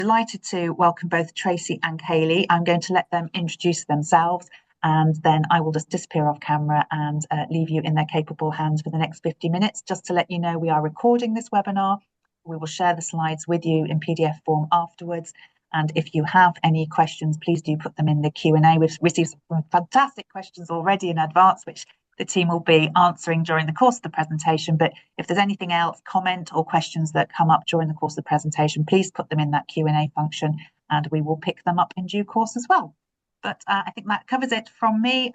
Delighted to welcome both Tracy and Kaylee. I'm going to let them introduce themselves and then I will just disappear off camera and leave you in their capable hands for the next 50 minutes. Just to let you know, we are recording this webinar. We will share the slides with you in PDF form afterwards. And if you have any questions, please do put them in the Q&A. We've received some fantastic questions already in advance, which the team will be answering during the course of the presentation. But if there's anything else, comment or questions that come up during the course of the presentation, please put them in that Q&A function and we will pick them up in due course as well. But I think that covers it from me.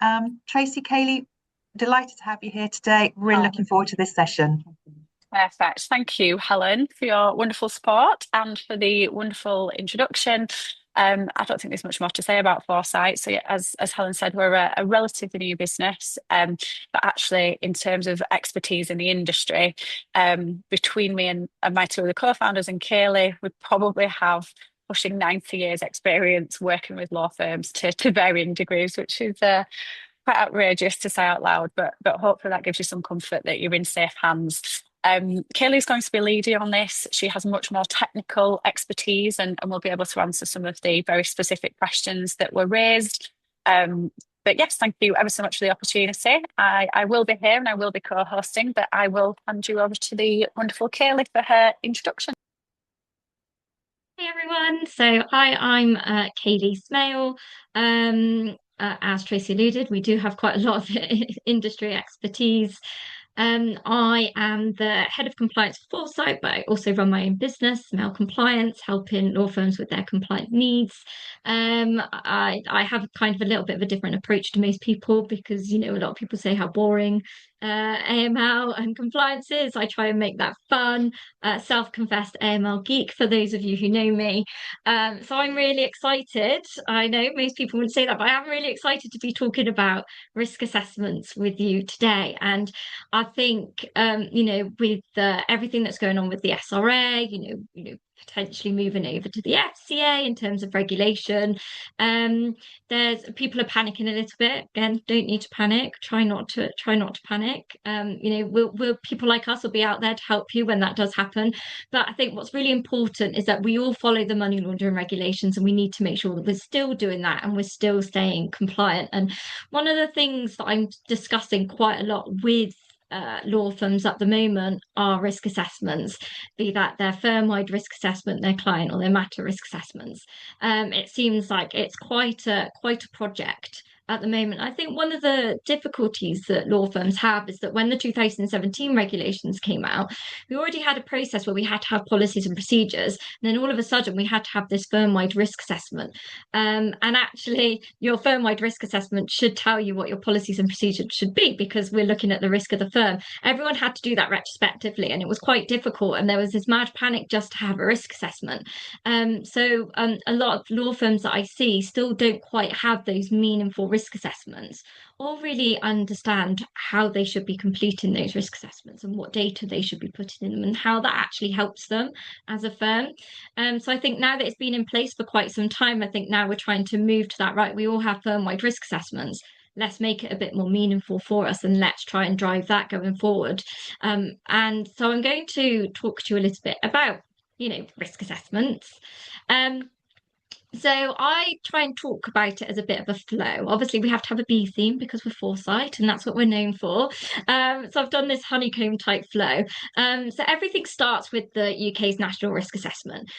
Tracy, Kaylee, delighted to have you here today. Really looking forward to this session. Perfect. Thank you, Helen, for your wonderful support and for the wonderful introduction. I don't think there's much more to say about Forsyte. So, yeah, as Helen said, we're a relatively new business, but actually, in terms of expertise in the industry, between me and my two other co-founders and Kaylee, we probably have pushing 90 years experience working with law firms to varying degrees, which is quite outrageous to say out loud, but hopefully that gives you some comfort that you're in safe hands. Kaylee's going to be leading on this. She has much more technical expertise and will be able to answer some of the very specific questions that were raised. But yes, thank you ever so much for the opportunity. I will be here and I will be co-hosting, but I will hand you over to the wonderful Kaylee for her introduction. Hey everyone, so hi, I'm Kaylee Smale. As Tracy alluded, we do have quite a lot of industry expertise. I am the head of compliance for Forsyte, but I also run my own business, Smale Compliance, helping law firms with their compliance needs. I have kind of a little bit of a different approach to most people because, you know, a lot of people say how boring AML and compliance is. I try and make that fun. Self-confessed AML geek for those of you who know me. So I'm really excited. I know most people wouldn't say that, but I am really excited to be talking about risk assessments with you today. And I think, you know, with everything that's going on with the SRA, you know, potentially moving over to the FCA in terms of regulation, there's people are panicking a little bit. Again, don't need to panic. Try not to panic. You know, we'll people like us will be out there to help you when that does happen. But I think what's really important is that we all follow the money laundering regulations, and we need to make sure that we're still doing that and we're still staying compliant. And one of the things that I'm discussing quite a lot with law firms at the moment are risk assessments, be that their firm-wide risk assessment, their client or their matter risk assessments. It seems like it's quite a project at the moment. I think one of the difficulties that law firms have is that when the 2017 regulations came out, we already had a process where we had to have policies and procedures, and then all of a sudden we had to have this firm-wide risk assessment. And actually, your firm-wide risk assessment should tell you what your policies and procedures should be, because we're looking at the risk of the firm. Everyone had to do that retrospectively, and it was quite difficult, and there was this mad panic just to have a risk assessment. So a lot of law firms that I see still don't quite have those meaningful risk assessments or really understand how they should be completing those risk assessments and what data they should be putting in them and how that actually helps them as a firm. So I think now that it's been in place for quite some time, I think now we're trying to move to that, right? We all have firm-wide risk assessments. Let's make it a bit more meaningful for us and let's try and drive that going forward. And so I'm going to talk to you a little bit about, you know, risk assessments. So I try and talk about it as a bit of a flow. Obviously, we have to have a B theme because we're Forsyte, and that's what we're known for. So I've done this honeycomb type flow. So everything starts with the UK's National Risk Assessment.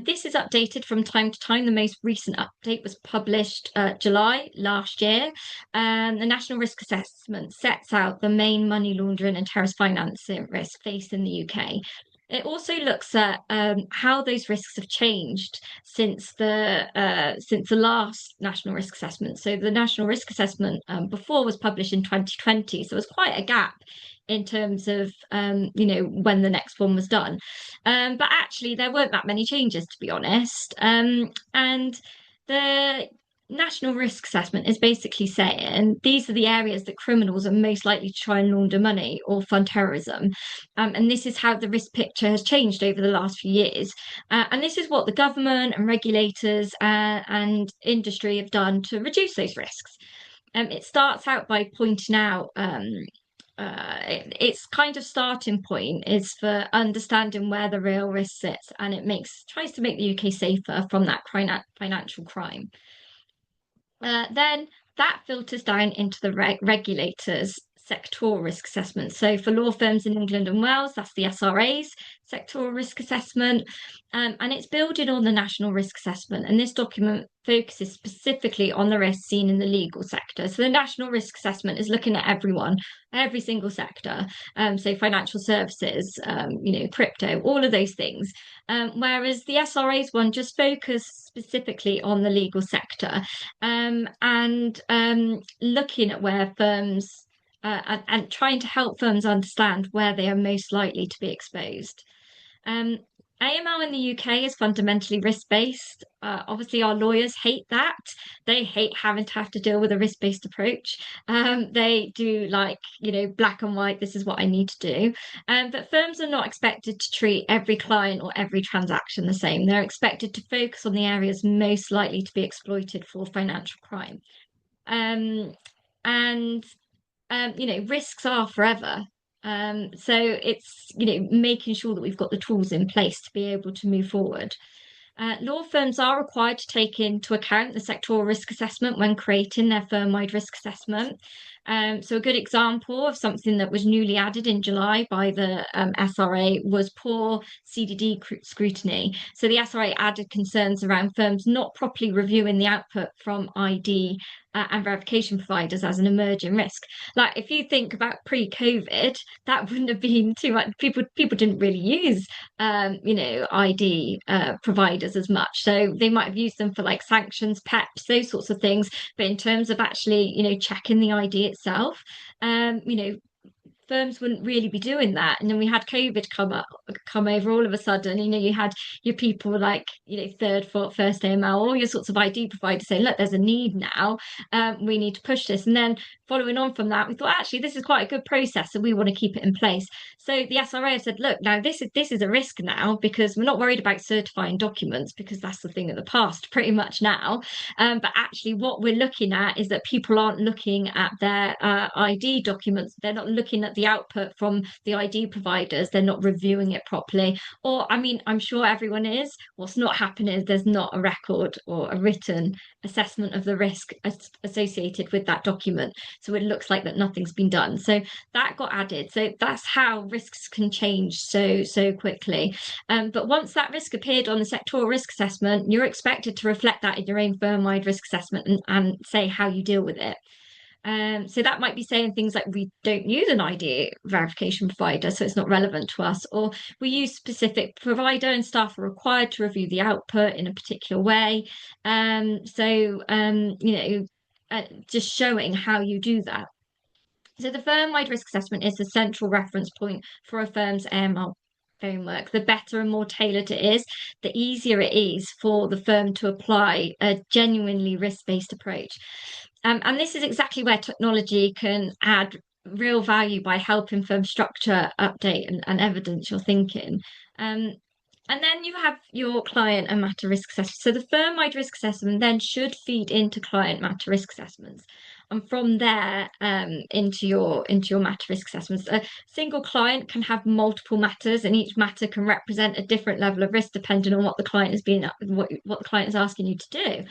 This is updated from time to time. The most recent update was published July last year. The National Risk Assessment sets out the main money laundering and terrorist financing risks faced in the UK. It also looks at how those risks have changed since the last National Risk Assessment. So the National Risk Assessment before was published in 2020, so it was quite a gap in terms of you know, when the next one was done. But actually, there weren't that many changes, to be honest. And the National Risk Assessment is basically saying these are the areas that criminals are most likely to try and launder money or fund terrorism. And this is how the risk picture has changed over the last few years. And this is what the government and regulators and industry have done to reduce those risks. It starts out by pointing out its kind of starting point is for understanding where the real risk sits, and tries to make the UK safer from that financial crime. Then that filters down into the regulators' sectoral risk assessment. So for law firms in England and Wales, that's the SRA's sectoral risk assessment, and it's building on the national risk assessment. And this document focuses specifically on the risks seen in the legal sector. So the national risk assessment is looking at everyone, every single sector, so financial services, crypto, all of those things. Whereas the SRA's one just focused specifically on the legal sector, and looking at where firms and trying to help firms understand where they are most likely to be exposed. AML in the UK is fundamentally risk-based. Obviously, our lawyers hate that. They hate having to have to deal with a risk-based approach. They do black and white, this is what I need to do. But firms are not expected to treat every client or every transaction the same. They're expected to focus on the areas most likely to be exploited for financial crime. Risks are forever. So it's, making sure that we've got the tools in place to be able to move forward. Law firms are required to take into account the sectoral risk assessment when creating their firm-wide risk assessment. So a good example of something that was newly added in July by the SRA was poor CDD scrutiny. So the SRA added concerns around firms not properly reviewing the output from ID and verification providers as an emerging risk. Like if you think about pre-COVID, that wouldn't have been too much. People didn't really use ID providers as much. So they might have used them for like sanctions, PEPs, those sorts of things. But in terms of actually, checking the ID itself, firms wouldn't really be doing that. And then we had COVID come over all of a sudden. You had your people like, third, fourth, first AML, all your sorts of ID providers saying, look, there's a need now. We need to push this. And then following on from that, we thought, actually, this is quite a good process, and we want to keep it in place. So the SRA have said, look, now this is a risk now, because we're not worried about certifying documents, because that's the thing of the past pretty much now. But actually what we're looking at is that people aren't looking at their ID documents. They're not looking at the output from the ID providers. They're not reviewing it properly. Or, I'm sure everyone is. What's not happening is there's not a record or a written assessment of the risk associated with that document. So it looks like that nothing's been done. So that got added. So that's how risks can change so quickly. But once that risk appeared on the sectoral risk assessment, you're expected to reflect that in your own firm-wide risk assessment and say how you deal with it. So that might be saying things like, we don't use an ID verification provider, so it's not relevant to us, or we use specific provider and staff are required to review the output in a particular way. Just showing how you do that. So the firm-wide risk assessment is the central reference point for a firm's AML framework. The better and more tailored it is, the easier it is for the firm to apply a genuinely risk-based approach. And this is exactly where technology can add real value by helping firms structure, update, and evidence your thinking. And then you have your client and matter risk assessment. So the firm-wide risk assessment then should feed into client matter risk assessments. And from there, into your matter risk assessments. A single client can have multiple matters, and each matter can represent a different level of risk depending on what the client what the client is asking you to do.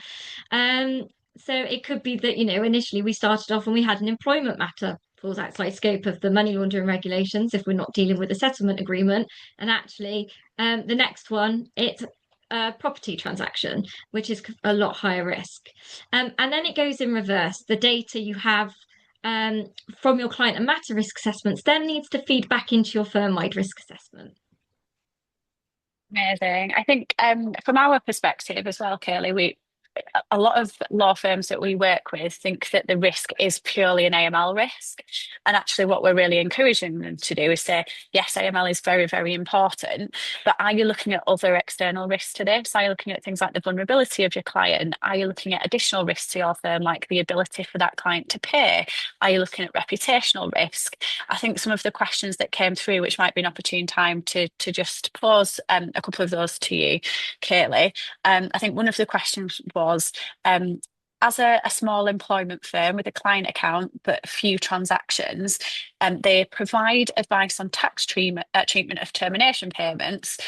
So it could be that, initially we started off and we had an employment matter, falls outside scope of the money laundering regulations if we're not dealing with a settlement agreement. And actually, the next one, it's a property transaction, which is a lot higher risk. And then it goes in reverse. The data you have from your client and matter risk assessments then needs to feed back into your firm-wide risk assessment. Amazing. I think from our perspective as well, Kaylee, a lot of law firms that we work with think that the risk is purely an AML risk. And actually what we're really encouraging them to do is say, yes, AML is very, very important, but are you looking at other external risks to this? Are you looking at things like the vulnerability of your client? Are you looking at additional risks to your firm, like the ability for that client to pay? Are you looking at reputational risk? I think some of the questions that came through, which might be an opportune time to just pose a couple of those to you, Kaylee. I think one of the questions was, as a small employment firm with a client account but few transactions, they provide advice on tax treatment of termination payments.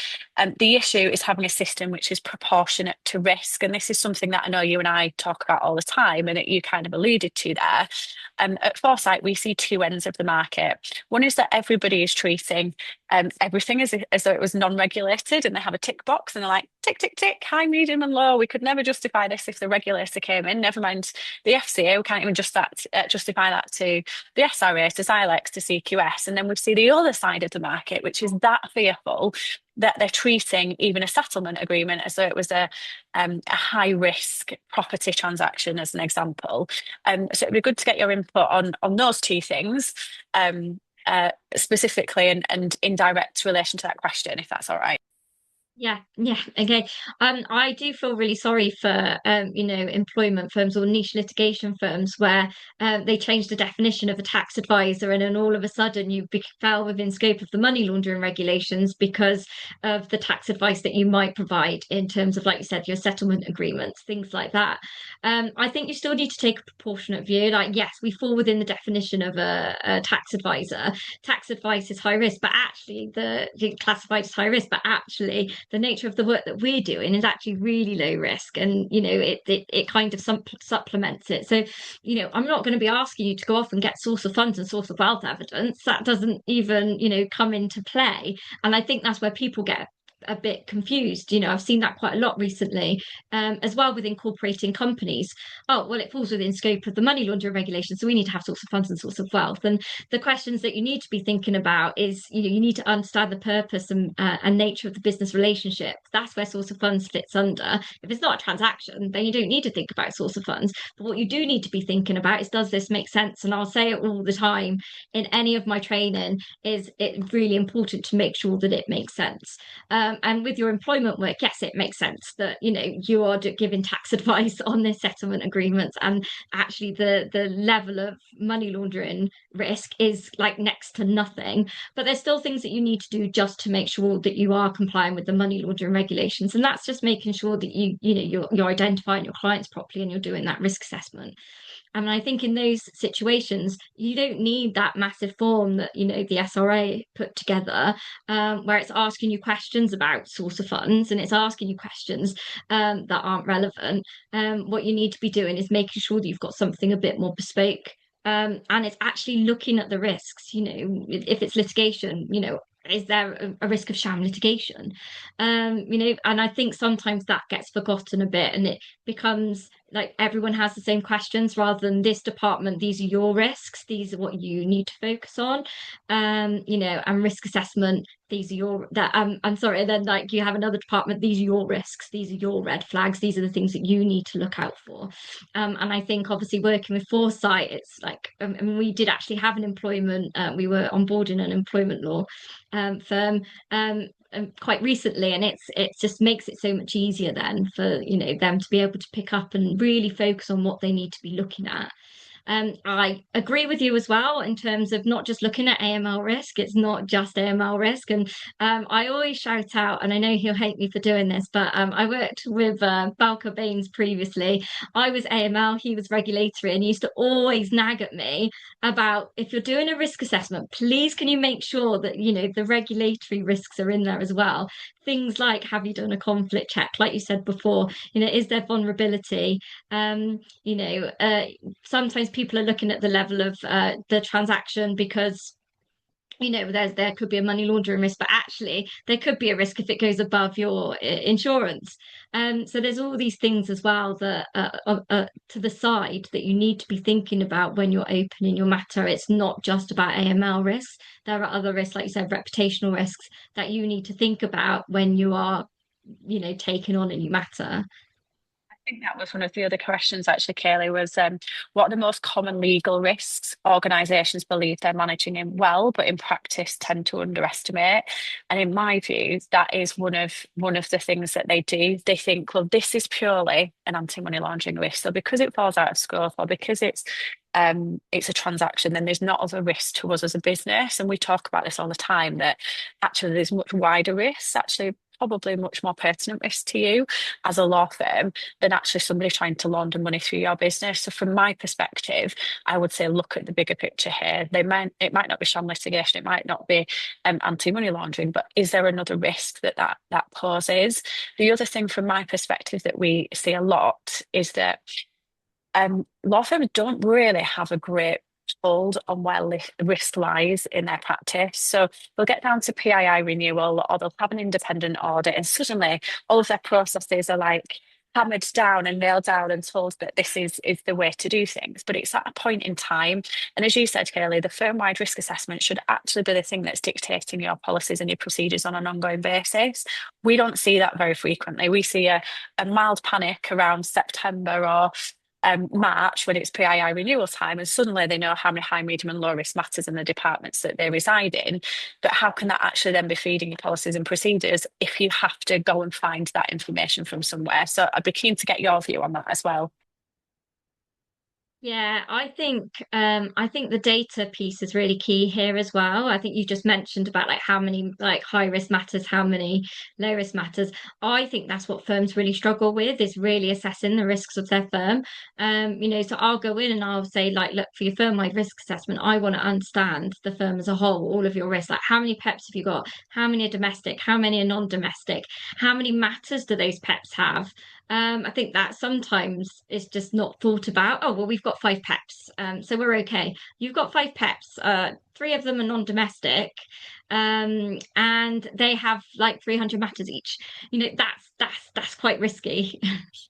The issue is having a system which is proportionate to risk. And this is something that I know you and I talk about all the time, and you kind of alluded to there. At Forsyte, we see two ends of the market. One is that everybody is treating everything as though it was non-regulated, and they have a tick box and they're like, tick, tick, tick, high, medium, and low. We could never justify this if the regulator came in. Never mind the FCA, we can't even justify that to the SRA, to Silex, to CQS. And then we see the other side of the market, which is that fearful that they're treating even a settlement agreement as though it was a high risk property transaction, as an example. So it'd be good to get your input on those two things, specifically and in direct relation to that question, if that's all right. Yeah, okay. I do feel really sorry for employment firms or niche litigation firms where they changed the definition of a tax advisor, and then all of a sudden you fell within scope of the money laundering regulations because of the tax advice that you might provide in terms of, like you said, your settlement agreements, things like that. I think you still need to take a proportionate view. Like, yes, we fall within the definition of a tax advisor. Tax advice is high risk, but actually classified as high risk, but actually the nature of the work that we're doing is actually really low risk, and it kind of supplements it. So I'm not going to be asking you to go off and get source of funds and source of wealth evidence. That doesn't even come into play, and I think that's where people get a bit confused. I've seen that quite a lot recently, as well with incorporating companies. Oh, well, it falls within scope of the money laundering regulation, so we need to have source of funds and source of wealth. And the questions that you need to be thinking about is, you need to understand the purpose and nature of the business relationship. That's where source of funds fits under. If it's not a transaction, then you don't need to think about source of funds. But what you do need to be thinking about is, does this make sense? And I'll say it all the time in any of my training, is it really important to make sure that it makes sense. And with your employment work, yes, it makes sense that you are giving tax advice on this settlement agreements, and actually the level of money laundering risk is like next to nothing. But there's still things that you need to do just to make sure that you are complying with the money laundering regulations, and that's just making sure that you're identifying your clients properly and you're doing that risk assessment. And I think in those situations, you don't need that massive form that, the SRA put together, where it's asking you questions about source of funds and it's asking you questions that aren't relevant. What you need to be doing is making sure that you've got something a bit more bespoke. And it's actually looking at the risks. If it's litigation, is there a risk of sham litigation? And I think sometimes that gets forgotten a bit, and it becomes like everyone has the same questions rather than, this department, these are your risks, these are what you need to focus on. And risk assessment, these are I'm sorry, and then like you have another department, these are your risks, these are your red flags, these are the things that you need to look out for. And I think obviously working with Forsyte, it's like, we did actually have an employment, we were onboarding an employment law firm quite recently, and it just makes it so much easier then for them to be able to pick up and really focus on what they need to be looking at. I agree with you as well in terms of not just looking at AML risk. It's not just AML risk. And I always shout out, and I know he'll hate me for doing this, but I worked with Balker Baines previously. I was AML, he was regulatory, and he used to always nag at me about, if you're doing a risk assessment, please can you make sure that the regulatory risks are in there as well. Things like, have you done a conflict check, like you said before, is there vulnerability? Sometimes people are looking at the level of the transaction because there could be a money laundering risk, but actually there could be a risk if it goes above your insurance. So there's all these things as well that to the side that you need to be thinking about when you're opening your matter. It's not just about AML risks. There are other risks, like you said, reputational risks, that you need to think about when you are taking on a new matter. I think that was one of the other questions, actually, Kaylee, was what are the most common legal risks organisations believe they're managing in well, but in practice tend to underestimate? And in my view, that is one of the things that they do. They think, well, this is purely an anti-money laundering risk. So because it falls out of scope, or because it's a transaction, then there's not other risk to us as a business. And we talk about this all the time, that actually there's much wider risks actually probably much more pertinent risk to you as a law firm than actually somebody trying to launder money through your business. So from my perspective, I would say look at the bigger picture here. It might not be sham litigation, it might not be anti-money laundering, but is there another risk that poses? The other thing from my perspective that we see a lot is that law firms don't really have a great hold on where risk lies in their practice. So they'll get down to PII renewal, or they'll have an independent audit, and suddenly all of their processes are like hammered down and nailed down and told that this is the way to do things. But it's at a point in time. And as you said, Kaylee, the firm-wide risk assessment should actually be the thing that's dictating your policies and your procedures on an ongoing basis. We don't see that very frequently. We see a mild panic around September or March when it's PII renewal time, and suddenly they know how many high, medium, and low risk matters in the departments that they reside in. But how can that actually then be feeding your policies and procedures if you have to go and find that information from somewhere? So I'd be keen to get your view on that as well. Yeah, I think the data piece is really key here as well. I think you just mentioned about like how many like high risk matters, how many low risk matters. I think that's what firms really struggle with, is really assessing the risks of their firm. So I'll go in and I'll say like, look, for your firm-wide risk assessment, I want to understand the firm as a whole, all of your risks. Like how many PEPs have you got? How many are domestic? How many are non-domestic? How many matters do those PEPs have? I think that sometimes is just not thought about. Oh, well, we've got 5 PEPs, so we're okay. You've got 5 PEPs, 3 of them are non-domestic, and they have like 300 matters each. That's quite risky.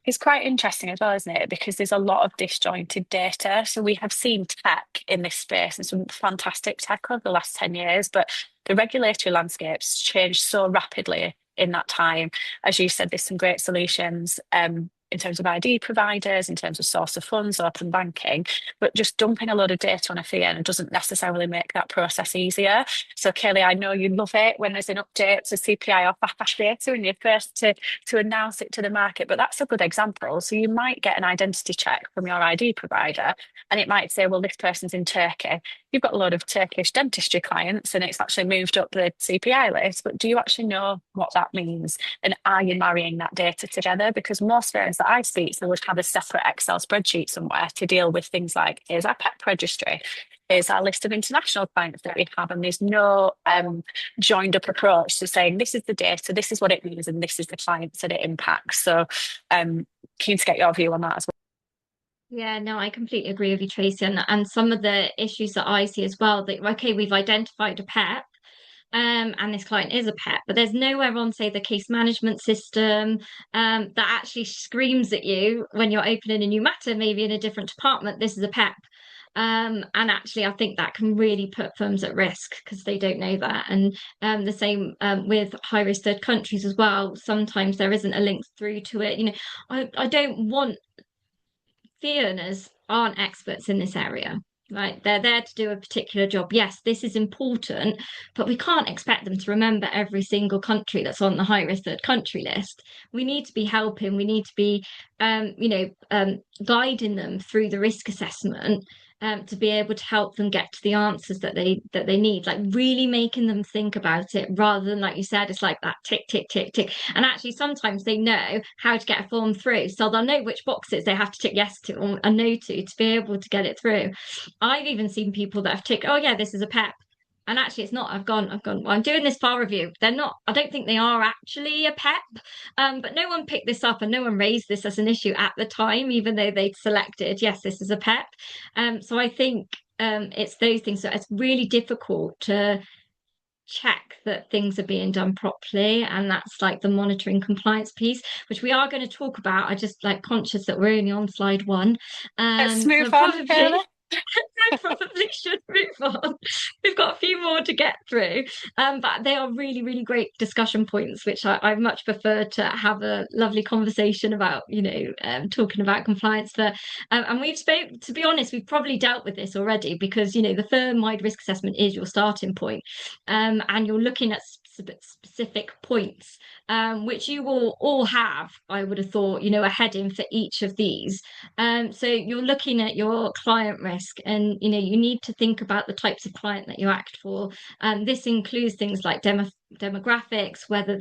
It's quite interesting as well, isn't it? Because there's a lot of disjointed data. So we have seen tech in this space and some fantastic tech over the last 10 years, but the regulatory landscape's changed so rapidly in that time. As you said, there's some great solutions in terms of ID providers, in terms of source of funds, open banking, but just dumping a load of data on a fee earner doesn't necessarily make that process easier. So Kaylee, I know you love it when there's an update to CPI or FAFA data and you're first to announce it to the market, but that's a good example. So you might get an identity check from your ID provider and it might say, well, this person's in Turkey. You've got a lot of Turkish dentistry clients and it's actually moved up the CPI list, but do you actually know what that means? And are you marrying that data together? Because most firms that I speak to would have a separate Excel spreadsheet somewhere to deal with things like, here's our PEP registry, here's our list of international clients that we have, and there's no joined up approach to saying, this is the data, this is what it means, and this is the clients that it impacts. So keen to get your view on that as well. Yeah, no, I completely agree with you, Tracy. And some of the issues that I see as well, that okay, we've identified a PEP, and this client is a PEP, but there's nowhere on, say, the case management system, that actually screams at you when you're opening a new matter, maybe in a different department, this is a PEP. And actually, I think that can really put firms at risk because they don't know that. And the same with high risk third countries as well. Sometimes there isn't a link through to it. I don't want fee earners aren't experts in this area. Right, they're there to do a particular job. Yes, this is important, but we can't expect them to remember every single country that's on the high risk third country list. We need to be helping. We need to be, guiding them through the risk assessment, to be able to help them get to the answers that they need. Like really making them think about it, rather than, like you said, it's like that tick tick tick tick. And actually, sometimes they know how to get a form through, so they'll know which boxes they have to tick yes to or a no to be able to get it through. I've even seen people that have ticked, oh yeah, this is a PEP. And actually it's not. I've gone, well, I'm doing this file review. They're not, I don't think they are actually a PEP. But no one picked this up and no one raised this as an issue at the time, even though they'd selected, yes, this is a PEP. So I think it's those things. So it's really difficult to check that things are being done properly, and that's like the monitoring compliance piece, which we are going to talk about. I just like conscious that we're only on slide 1. Let's So move on, probably I probably should move on. We've got a few more to get through, but they are really, really great discussion points, which I much prefer to have a lovely conversation about. Talking about compliance for, and we've spoke. To be honest, we've probably dealt with this already because the firm-wide risk assessment is your starting point, and you're looking at specific points, which you will all have, I would have thought, a heading for each of these. So you're looking at your client risk, and you need to think about the types of client that you act for. This includes things like demographics, whether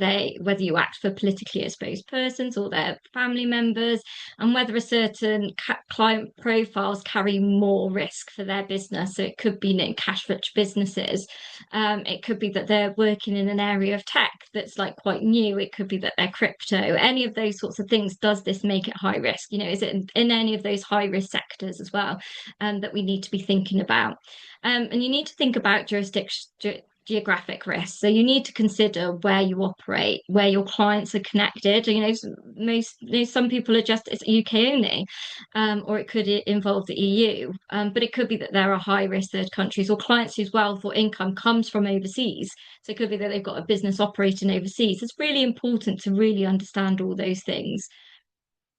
you act for politically exposed persons or their family members, and whether a certain client profiles carry more risk for their business. So it could be, cash rich businesses. It could be that they're working in an area of tech that's like quite new. It could be that they're crypto. Any of those sorts of things. Does this make it high risk? Is it in any of those high risk sectors as well, that we need to be thinking about? And you need to think about geographic risk. So you need to consider where you operate, where your clients are connected. Some people are just, it's UK only, or it could involve the EU. But it could be that there are high risk third countries or clients whose wealth or income comes from overseas. So it could be that they've got a business operating overseas. It's really important to really understand all those things.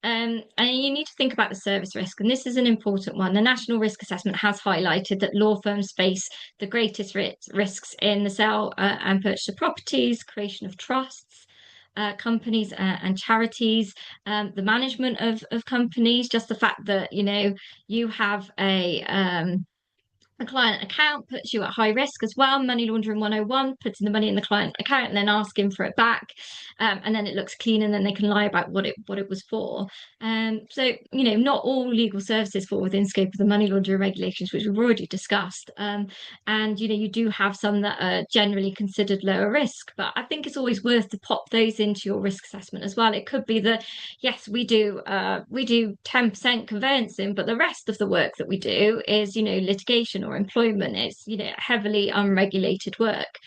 And you need to think about the service risk, and this is an important one. The National Risk Assessment has highlighted that law firms face the greatest risks in the sale and purchase of properties, creation of trusts, companies and charities, the management of companies, just the fact that, you have a client account puts you at high risk as well. Money laundering 101, putting the money in the client account and then asking for it back. And then it looks clean and then they can lie about what it was for. So, not all legal services fall within scope of the money laundering regulations, which we've already discussed. And, you do have some that are generally considered lower risk, but I think it's always worth to pop those into your risk assessment as well. It could be that, yes, we do 10% conveyancing, but the rest of the work that we do is, litigation or employment. It's, heavily unregulated work.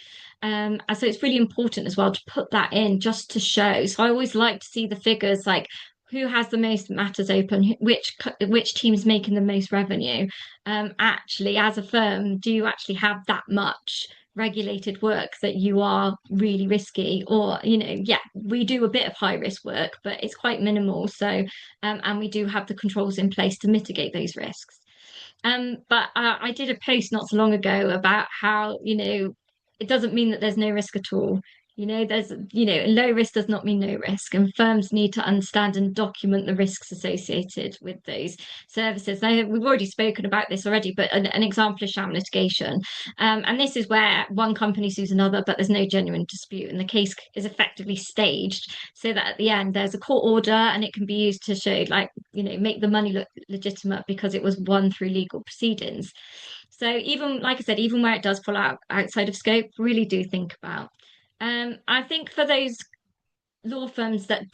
And so it's really important as well to put that in just to show. So I always like to see the figures, like who has the most matters open, which team's making the most revenue. Actually, as a firm, do you actually have that much regulated work that you are really risky? Or, we do a bit of high risk work, but it's quite minimal. So, and we do have the controls in place to mitigate those risks. But I did a post not so long ago about how, it doesn't mean that there's no risk at all. There's, low risk does not mean no risk, and firms need to understand and document the risks associated with those services. Now, we've already spoken about this already, but an example is sham litigation. And this is where one company sues another, but there's no genuine dispute, and the case is effectively staged so that at the end there's a court order and it can be used to show, like, make the money look legitimate because it was won through legal proceedings. So even, like I said, even where it does fall outside of scope, really do think about. I think for those law firms that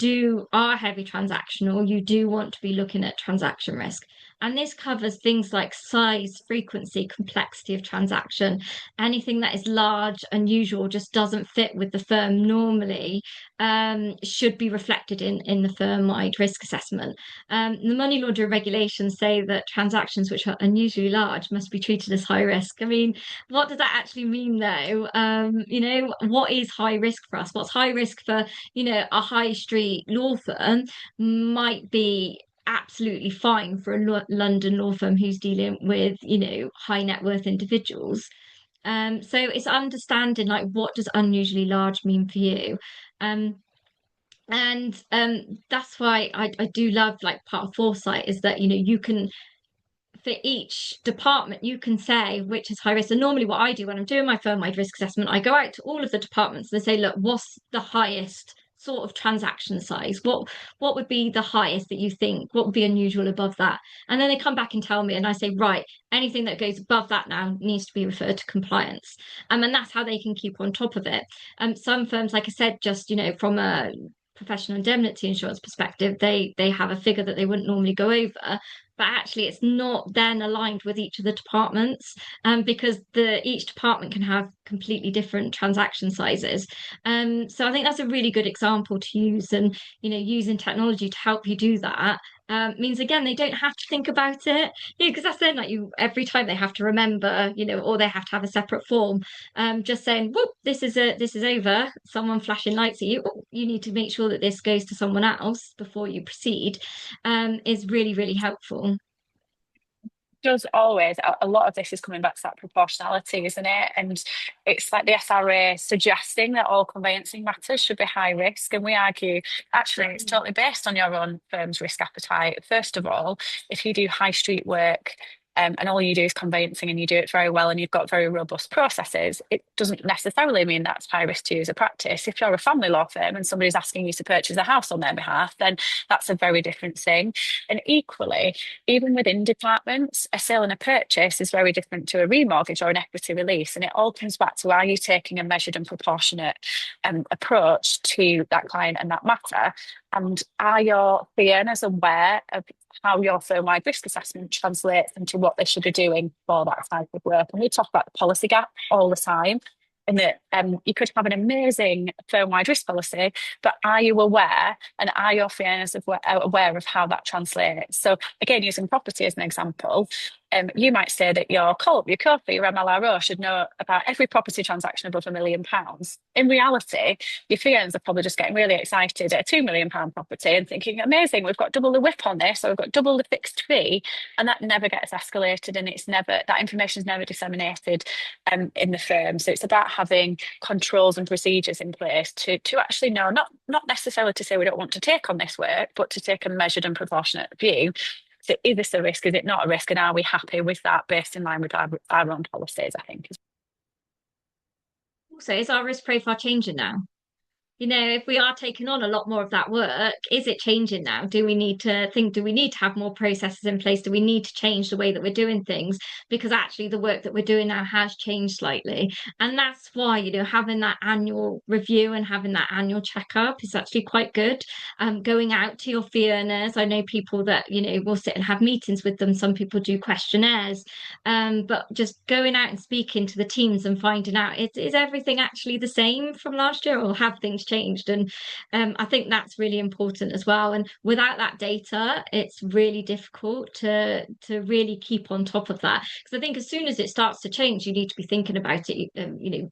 are heavy transactional, you do want to be looking at transaction risk. And this covers things like size, frequency, complexity of transaction. Anything that is large, unusual, just doesn't fit with the firm normally, should be reflected in the firm-wide risk assessment. The money laundering regulations say that transactions which are unusually large must be treated as high risk. I mean, what does that actually mean though? What is high risk for us? What's high risk for, a high street law firm might be absolutely fine for a London law firm who's dealing with, high net worth individuals. So it's understanding, like, what does unusually large mean for you? And that's why I do love, like, part of forsyte is that, you can, for each department, you can say which is high risk. And normally what I do when I'm doing my firm-wide risk assessment, I go out to all of the departments and say, look, what's the highest sort of transaction size? What would be the highest that you think? What would be unusual above that? And then they come back and tell me, and I say, right, anything that goes above that now needs to be referred to compliance. And that's how they can keep on top of it. Some firms, like I said, just, from a professional indemnity insurance perspective, they have a figure that they wouldn't normally go over, but actually it's not then aligned with each of the departments, because each department can have completely different transaction sizes. So I think that's a really good example to use, and using technology to help you do that means, again, they don't have to think about it, because that's then, like, every time they have to remember, or they have to have a separate form, just saying, whoop, this is over, someone flashing lights at you, oh, you need to make sure that this goes to someone else before you proceed, is really, really helpful. Does always, a lot of this is coming back to that proportionality, isn't it? And it's like the SRA suggesting that all conveyancing matters should be high risk, and we argue actually it's totally based on your own firm's risk appetite. First of all, if you do high street work, and all you do is conveyancing and you do it very well and you've got very robust processes, it doesn't necessarily mean that's high risk to you as a practice. If you're a family law firm and somebody's asking you to purchase a house on their behalf, then that's a very different thing. And equally, even within departments, a sale and a purchase is very different to a remortgage or an equity release. And it all comes back to, are you taking a measured and proportionate approach to that client and that matter? And are your fee earners aware of how your firm-wide risk assessment translates into what they should be doing for that type of work? And we talk about the policy gap all the time, and that you could have an amazing firm-wide risk policy, but are you aware and are your fee earners aware of how that translates? So again, using property as an example, you might say that your CULP, your COFA, your MLRO should know about every property transaction above £1 million. In reality, your fee earners are probably just getting really excited at a £2 million property and thinking, amazing, we've got double the whip on this, or we've got double the fixed fee, and that never gets escalated, and that information is never disseminated in the firm. So it's about having controls and procedures in place to actually know, not necessarily to say we don't want to take on this work, but to take a measured and proportionate view. So is this a risk? Is it not a risk? And are we happy with that based in line with our own policies, I think. Also, is our risk profile changing now? If we are taking on a lot more of that work, is it changing now? Do we need to have more processes in place? Do we need to change the way that we're doing things? Because actually the work that we're doing now has changed slightly. And that's why, having that annual review and having that annual checkup is actually quite good. Going out to your fee earners, I know people that, will sit and have meetings with them. Some people do questionnaires, but just going out and speaking to the teams and finding out, is everything actually the same from last year, or have things changed? And I think that's really important as well. And without that data, it's really difficult to really keep on top of that. Because I think as soon as it starts to change, you need to be thinking about it.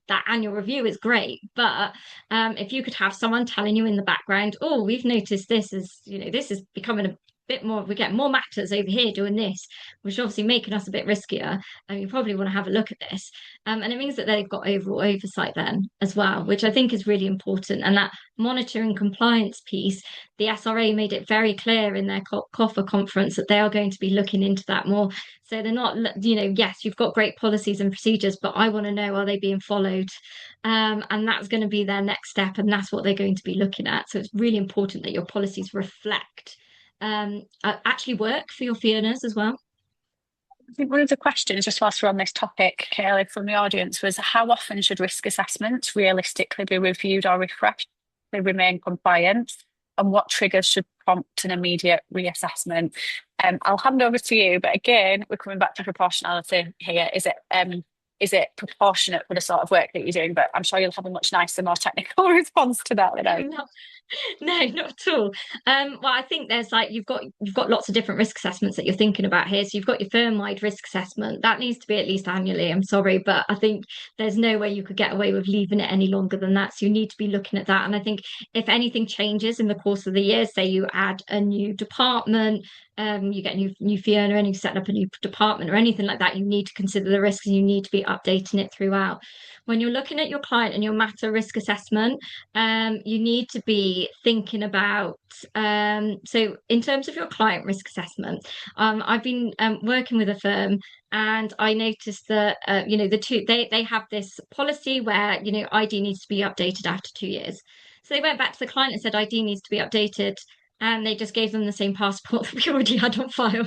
That annual review is great, but if you could have someone telling you in the background, oh, we've noticed this is becoming a bit more, we get more matters over here doing this, which is obviously making us a bit riskier, and you probably want to have a look at this. And it means that they've got overall oversight then as well, which I think is really important. And that monitoring compliance piece, the SRA made it very clear in their COFA conference that they are going to be looking into that more. So they're not, yes, you've got great policies and procedures, but I want to know, are they being followed? And that's going to be their next step, and that's what they're going to be looking at. So it's really important that your policies reflect actually work for your fee earners as well. I think one of the questions, just whilst we're on this topic, Kaylee, from the audience was, how often should risk assessments realistically be reviewed or refreshed to remain compliant? And what triggers should prompt an immediate reassessment? I'll hand over to you, but again, we're coming back to proportionality here. Is it proportionate for the sort of work that you're doing? But I'm sure you'll have a much nicer, more technical response to that than I. No, not at all. Well, I think there's you've got lots of different risk assessments that you're thinking about here. So you've got your firm-wide risk assessment that needs to be at least annually. I'm sorry, but I think there's no way you could get away with leaving it any longer than that. So you need to be looking at that. And I think if anything changes in the course of the year, say you add a new department, you get a new fee earner, and you set up a new department or anything like that, you need to consider the risks and you need to be updating it throughout. When you're looking at your client and your matter risk assessment, you need to be thinking about, so in terms of your client risk assessment, I've been working with a firm, and I noticed that they have this policy where ID needs to be updated after 2 years. So they went back to the client and said ID needs to be updated, and they just gave them the same passport that we already had on file.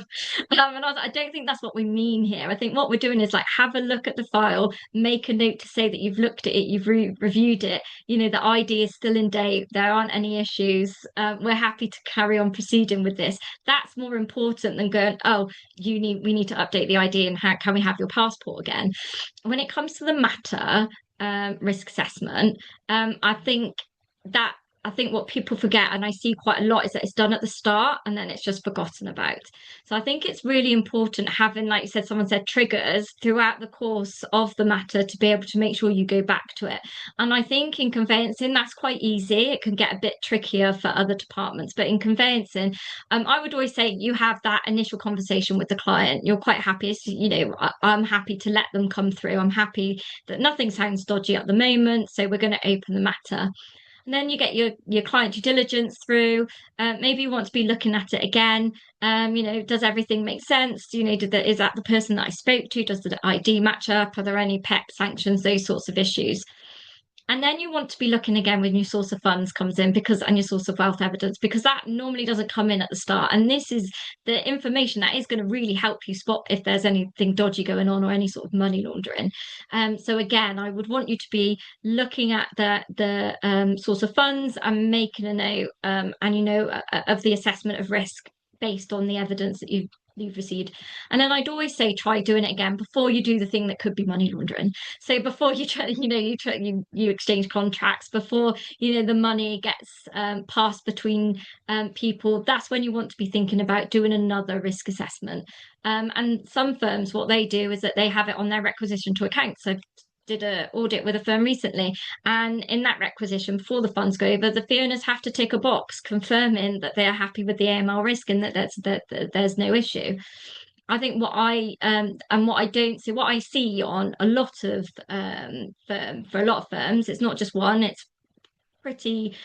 And I was like, I don't think that's what we mean here. I think what we're doing is have a look at the file, make a note to say that you've looked at it, you've reviewed it, the ID is still in date, there aren't any issues, we're happy to carry on proceeding with this. That's more important than going, oh, we need to update the ID, and how can we have your passport again? When it comes to the matter risk assessment, I think what people forget, and I see quite a lot, is that it's done at the start and then it's just forgotten about. So I think it's really important having, like you said, someone said, triggers throughout the course of the matter to be able to make sure you go back to it. And I think in conveyancing, that's quite easy. It can get a bit trickier for other departments, but in conveyancing, I would always say you have that initial conversation with the client. You're quite happy, I'm happy to let them come through. I'm happy that nothing sounds dodgy at the moment, so we're going to open the matter. And then you get your client due diligence through. Maybe you want to be looking at it again. Does everything make sense? Is that the person that I spoke to? Does the ID match up? Are there any PEP sanctions? Those sorts of issues. And then you want to be looking again when your source of funds comes in, and your source of wealth evidence, because that normally doesn't come in at the start. And this is the information that is going to really help you spot if there's anything dodgy going on or any sort of money laundering. So again, I would want you to be looking at the source of funds and making a note, of the assessment of risk based on the evidence that you've received. And then I'd always say try doing it again before you do the thing that could be money laundering. So before you try, you exchange contracts, before the money gets passed between people, that's when you want to be thinking about doing another risk assessment. And some firms, what they do is that they have it on their requisition to account. So did an audit with a firm recently, and in that requisition, before the funds go over, the fee owners have to tick a box confirming that they are happy with the AML risk and that there's no issue. I think what I see on a lot of for a lot of firms, it's not just one, it's pretty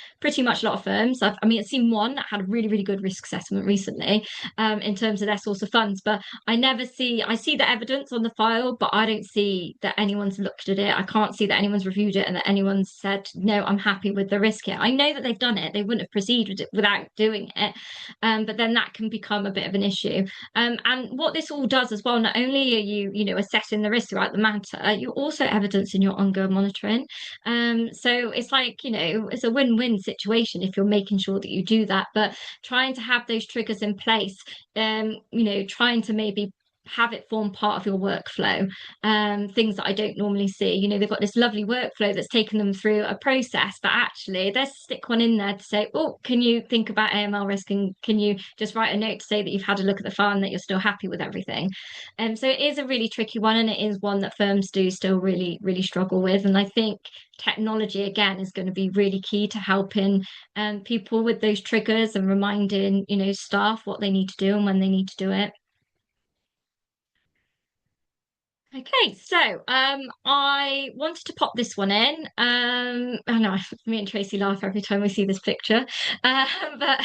much a lot of firms. I've seen one that had a really, really good risk assessment recently, in terms of their source of funds, but I see the evidence on the file, but I don't see that anyone's looked at it. I can't see that anyone's reviewed it and that anyone's said, no, I'm happy with the risk here. I know that they've done it. They wouldn't have proceeded without doing it. But then that can become a bit of an issue. And what this all does as well, not only are you, assessing the risk throughout the matter, you're also evidencing your ongoing monitoring. So it's like, it's a win-win situation if you're making sure that you do that, but trying to have those triggers in place, trying to maybe have it form part of your workflow, things that I don't normally see. They've got this lovely workflow that's taken them through a process, but actually let's stick one in there to say, oh, can you think about AML risk, and can you just write a note to say that you've had a look at the file and that you're still happy with everything. So it is a really tricky one, and it is one that firms do still really, really struggle with. And I think technology again is going to be really key to helping people with those triggers and reminding staff what they need to do and when they need to do it. Okay, so I wanted to pop this one in. I know me and Tracy laugh every time we see this picture, but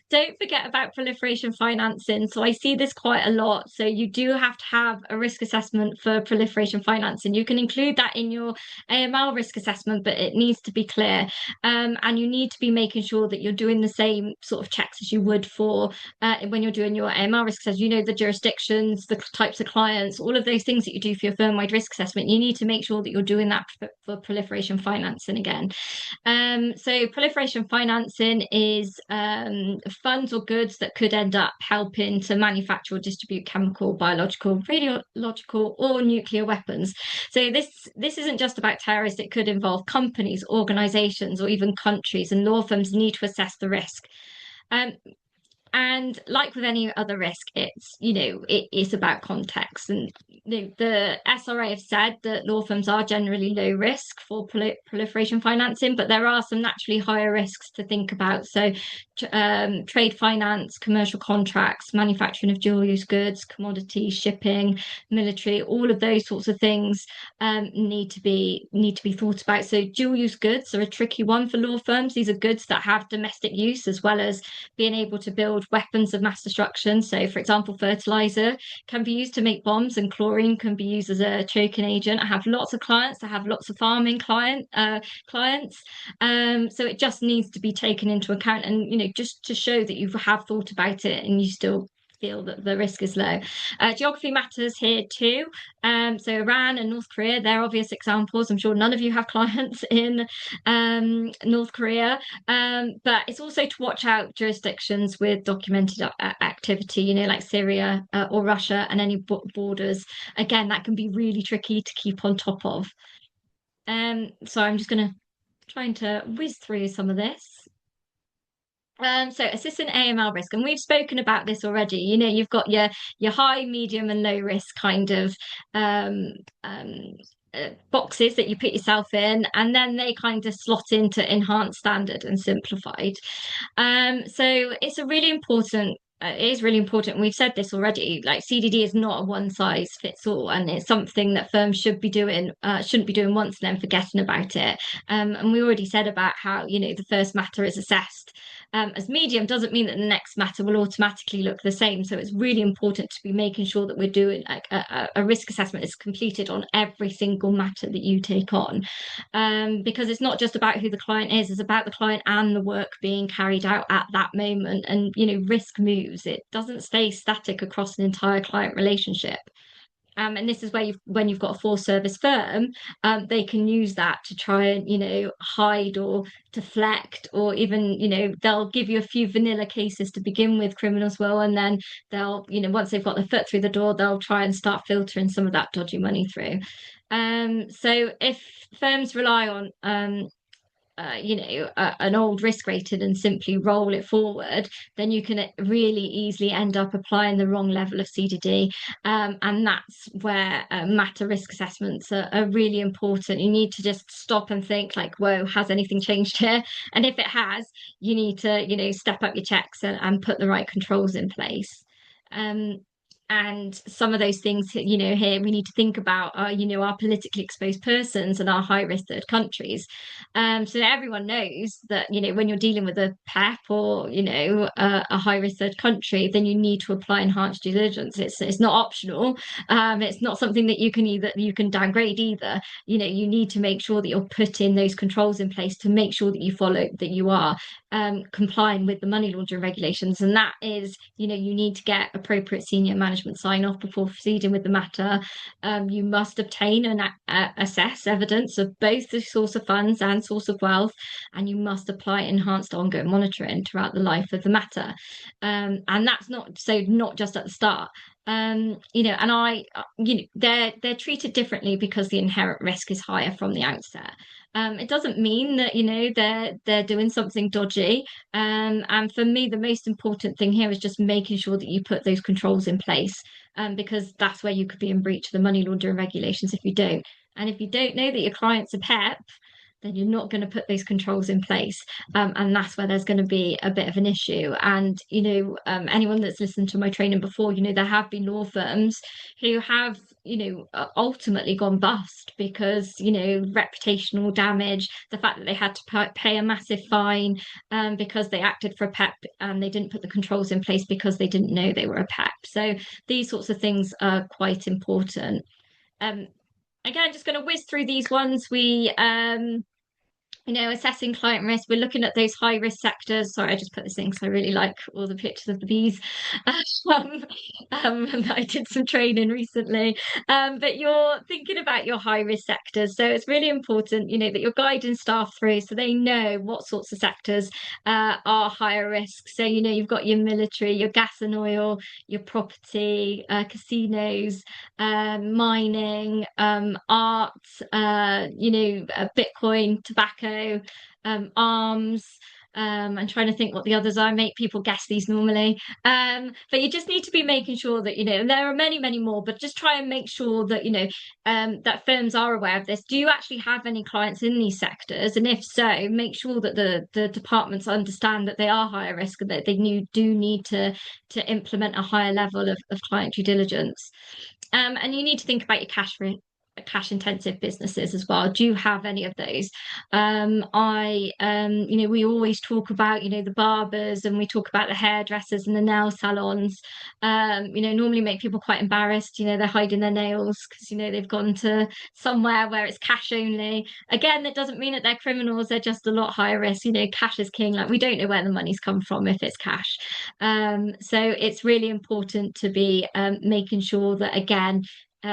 don't forget about proliferation financing. So I see this quite a lot. So you do have to have a risk assessment for proliferation financing. You can include that in your AML risk assessment, but it needs to be clear. And you need to be making sure that you're doing the same sort of checks as you would for when you're doing your AML risk assessment. The jurisdictions, the types of clients, all of those things that you do for your firm-wide risk assessment, you need to make sure that you're doing that for proliferation financing again. So proliferation financing is funds or goods that could end up helping to manufacture or distribute chemical, biological, radiological, or nuclear weapons. So this isn't just about terrorists. It could involve companies, organizations, or even countries, and law firms need to assess the risk. And like with any other risk, it is about context. And the SRA have said that law firms are generally low risk for proliferation financing, but there are some naturally higher risks to think about. So trade finance, commercial contracts, manufacturing of dual-use goods, commodities, shipping, military, all of those sorts of things need to be thought about. So dual-use goods are a tricky one for law firms. These are goods that have domestic use as well as being able to build weapons of mass destruction. So, for example, fertilizer can be used to make bombs, and chlorine can be used as a choking agent. I have lots of clients. I have lots of farming clients. So it just needs to be taken into account, and just to show that you have thought about it and you still feel that the risk is low. Geography matters here too. So Iran and North Korea, they're obvious examples. I'm sure none of you have clients in North Korea, but it's also to watch out jurisdictions with documented activity, like Syria or Russia, and any borders. Again, that can be really tricky to keep on top of. So I'm just trying to whiz through some of this. So assessing AML risk, and we've spoken about this already. You've got your high, medium, and low risk kind of boxes that you put yourself in, and then they kind of slot into enhanced, standard, and simplified. So it's a really important it is really important. We've said this already, like CDD is not a one size fits all, and it's something that firms shouldn't be doing once and then forgetting about it. And we already said about how, the first matter is assessed as medium doesn't mean that the next matter will automatically look the same. So it's really important to be making sure that we're doing like a risk assessment is completed on every single matter that you take on. Because it's not just about who the client is, it's about the client and the work being carried out at that moment. And, risk moves, it doesn't stay static across an entire client relationship. And this is where when you've got a full service firm, they can use that to try and, hide or deflect, or even, they'll give you a few vanilla cases to begin with, criminals will, and then they'll, once they've got their foot through the door, they'll try and start filtering some of that dodgy money through. So if firms rely on an old risk rated and simply roll it forward, then you can really easily end up applying the wrong level of CDD. And that's where matter risk assessments are really important. You need to just stop and think like, whoa, has anything changed here? And if it has, you need to, step up your checks and put the right controls in place. And some of those things, here we need to think about are, our politically exposed persons and our high risk third countries. So that everyone knows that, when you're dealing with a PEP or, a high risk third country, then you need to apply enhanced due diligence. It's not optional. It's not something that you can downgrade either. You need to make sure that you're putting those controls in place to make sure that you are complying with the money laundering regulations. And that is, you need to get appropriate senior management sign off before proceeding with the matter. You must obtain and assess evidence of both the source of funds and source of wealth, and you must apply enhanced ongoing monitoring throughout the life of the matter. And that's not just at the start. And they're treated differently because the inherent risk is higher from the outset. It doesn't mean that they're doing something dodgy. And for me, the most important thing here is just making sure that you put those controls in place, because that's where you could be in breach of the money laundering regulations if you don't. And if you don't know that your client's a PEP, then you're not going to put those controls in place. And that's where there's going to be a bit of an issue. And, anyone that's listened to my training before, there have been law firms who have, ultimately gone bust because, reputational damage, the fact that they had to pay a massive fine because they acted for a PEP and they didn't put the controls in place because they didn't know they were a PEP. So these sorts of things are quite important. Again, just going to whiz through these ones. We assessing client risk, we're looking at those high risk sectors. Sorry, I just put this in because I really like all the pictures of the bees. I did some training recently. But you're thinking about your high risk sectors. So it's really important, that you're guiding staff through so they know what sorts of sectors are higher risk. So, you've got your military, your gas and oil, your property, casinos, mining, art, Bitcoin, tobacco, arms. I'm trying to think what the others are. I make people guess these normally. But you just need to be making sure that, and there are many, many more, but just try and make sure that, that firms are aware of this. Do you actually have any clients in these sectors? And if so, make sure that the departments understand that they are higher risk and that they do need to implement a higher level of client due diligence. And you need to think about your cash intensive businesses as well. Do you have any of those? We always talk about, the barbers, and we talk about the hairdressers and the nail salons, normally make people quite embarrassed. They're hiding their nails because, they've gone to somewhere where it's cash only. Again, that doesn't mean that they're criminals. They're just a lot higher risk. Cash is king. Like, we don't know where the money's come from if it's cash. So it's really important to be making sure that, again,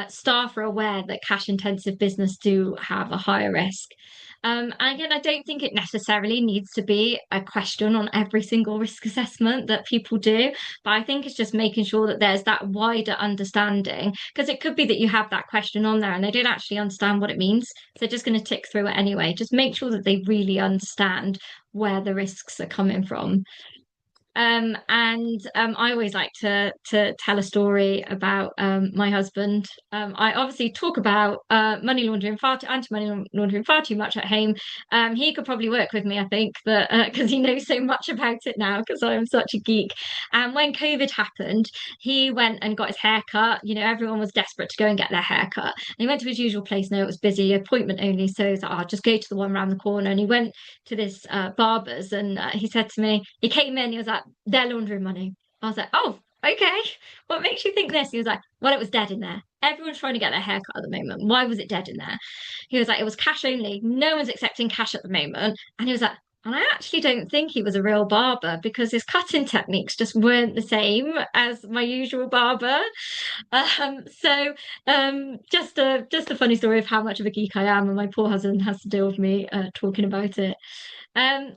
staff are aware that cash intensive business do have a higher risk. And again, I don't think it necessarily needs to be a question on every single risk assessment that people do, but I think it's just making sure that there's that wider understanding, because it could be that you have that question on there and they don't actually understand what it means. So they're just going to tick through it anyway. Just make sure that they really understand where the risks are coming from. I always like to tell a story about my husband. I obviously talk about money laundering anti-money laundering far too much at home. He could probably work with me, I think, but because he knows so much about it now, because I'm such a geek. And when COVID happened, he went and got his hair cut. Everyone was desperate to go and get their hair cut. And he went to his usual place. No, it was busy, appointment only. So he's like, I'll just go to the one around the corner. And he went to this barber's, and he said to me, he came in, he was like, they're laundering money. I was like, oh, okay. What makes you think this? He was like, well, it was dead in there. Everyone's trying to get their hair cut at the moment. Why was it dead in there? He was like, it was cash only. No one's accepting cash at the moment. And he was like, and I actually don't think he was a real barber, because his cutting techniques just weren't the same as my usual barber. Just a funny story of how much of a geek I am, and my poor husband has to deal with me talking about it. Um,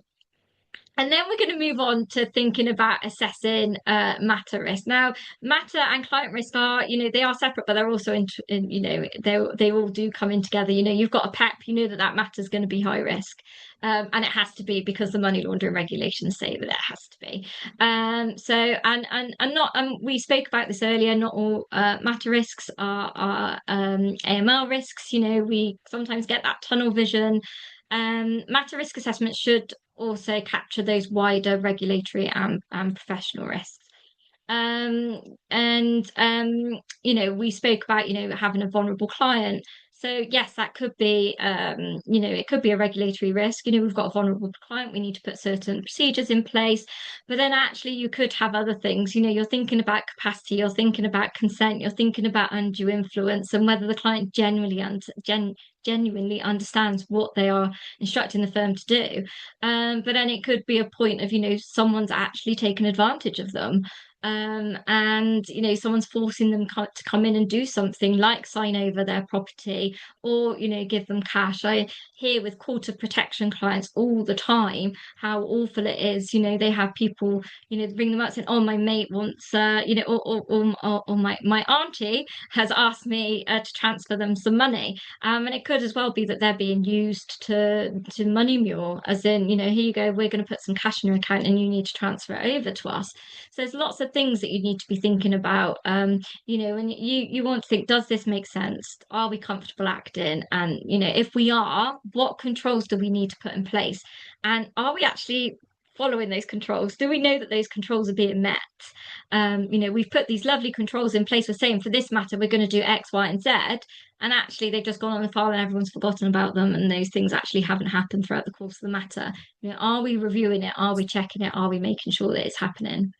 and then we're going to move on to thinking about assessing matter risk. Now, matter and client risk are, they are separate, but they're also they all do come in together. You've got a PEP, that matter is going to be high risk. And it has to be, because the money laundering regulations say that it has to be. We spoke about this earlier. Not all matter risks are AML risks. We sometimes get that tunnel vision. Matter risk assessment should also capture those wider regulatory and professional risks. We spoke about, having a vulnerable client. So yes, that could be, it could be a regulatory risk. We've got a vulnerable client, we need to put certain procedures in place. But then actually you could have other things. You're thinking about capacity, you're thinking about consent, you're thinking about undue influence, and whether the client genuinely understands what they are instructing the firm to do. But then it could be a point of, someone's actually taken advantage of them. Someone's forcing them to come in and do something like sign over their property, or give them cash. I hear with court of protection clients all the time how awful it is. They have people bring them up saying, oh, my mate wants or my auntie has asked me to transfer them some money, and it could as well be that they're being used to money mule, as in, here you go, we're going to put some cash in your account and you need to transfer it over to us. So there's lots of things that you need to be thinking about, and you want to think, does this make sense? Are we comfortable acting? And if we are, what controls do we need to put in place? And are we actually following those controls? Do we know that those controls are being met? We've put these lovely controls in place. We're saying, for this matter, we're going to do X, Y, and Z. And actually, they've just gone on the file and everyone's forgotten about them. And those things actually haven't happened throughout the course of the matter. Are we reviewing it? Are we checking it? Are we making sure that it's happening?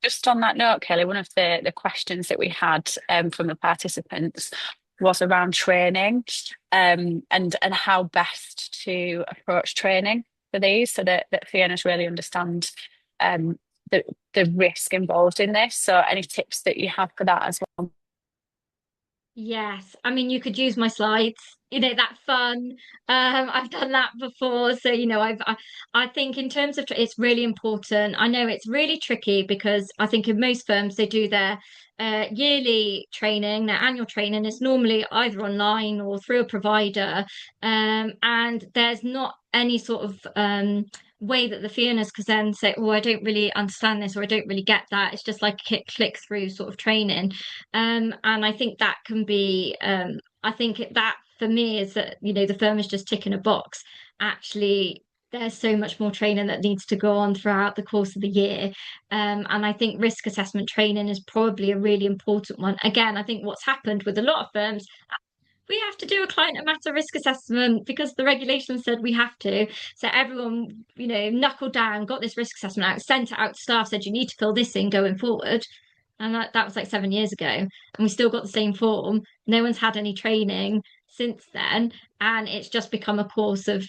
Just on that note, Kelly, one of the questions that we had from the participants was around training, and how best to approach training for these, so that Fiona's really understand the risk involved in this. So any tips that you have for that as well? Yes, I mean, you could use my slides, that fun. I've done that before. So, I think in terms of, it's really important. I know it's really tricky, because I think in most firms, they do their yearly training, their annual training is normally either online or through a provider. And there's not any sort of way that the Fionas can then say, oh, I don't really understand this, or I don't really get that. It's just like a click through sort of training. And I think that can be, I think that for me is that, the firm is just ticking a box. Actually, there's so much more training that needs to go on throughout the course of the year. And I think risk assessment training is probably a really important one. Again, I think what's happened with a lot of firms, we have to do a client and matter risk assessment because the regulation said we have to. So everyone, knuckled down, got this risk assessment out, sent it out to staff, said you need to fill this in going forward. And that was like 7 years ago. And we still got the same form. No one's had any training since then. And it's just become a course of,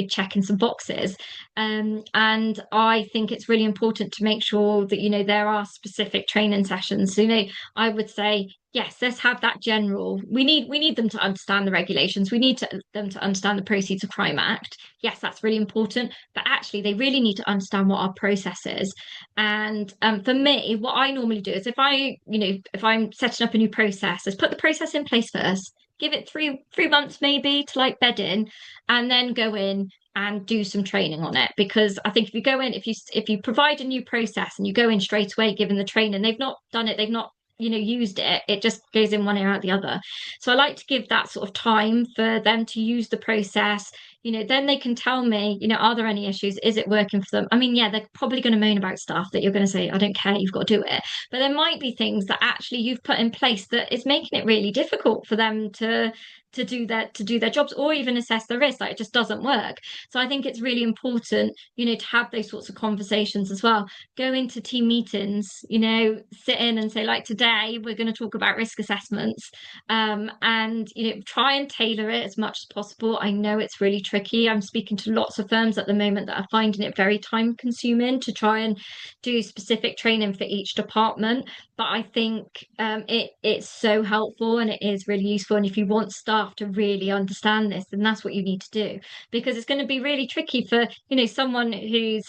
checking some boxes. And I think it's really important to make sure that, there are specific training sessions. So, I would say, yes, let's have that general. We need them to understand the regulations. We need them to understand the Proceeds of Crime Act. Yes, that's really important. But actually, they really need to understand what our process is. And for me, what I normally do is if I'm setting up a new process, is put the process in place first. Give it three months maybe to like bed in, and then go in, and do some training on it. Because I think if you go in, if you provide a new process and you go in straight away given the training, they've not done it, they've not used it, it just goes in one ear out the other. So I like to give that sort of time for them to use the process. Then they can tell me, are there any issues? Is it working for them? I mean, yeah, they're probably going to moan about stuff that you're going to say, I don't care, you've got to do it. But there might be things that actually you've put in place that is making it really difficult for them to do their jobs, or even assess the risk. Like, it just doesn't work. So I think it's really important, to have those sorts of conversations as well. Go into team meetings, sit in and say, like, today we're going to talk about risk assessments, and try and tailor it as much as possible. I know it's really tricky. I'm speaking to lots of firms at the moment that are finding it very time consuming to try and do specific training for each department. But I think it's so helpful and it is really useful. And if you want staff to really understand this, then that's what you need to do, because it's going to be really tricky for someone who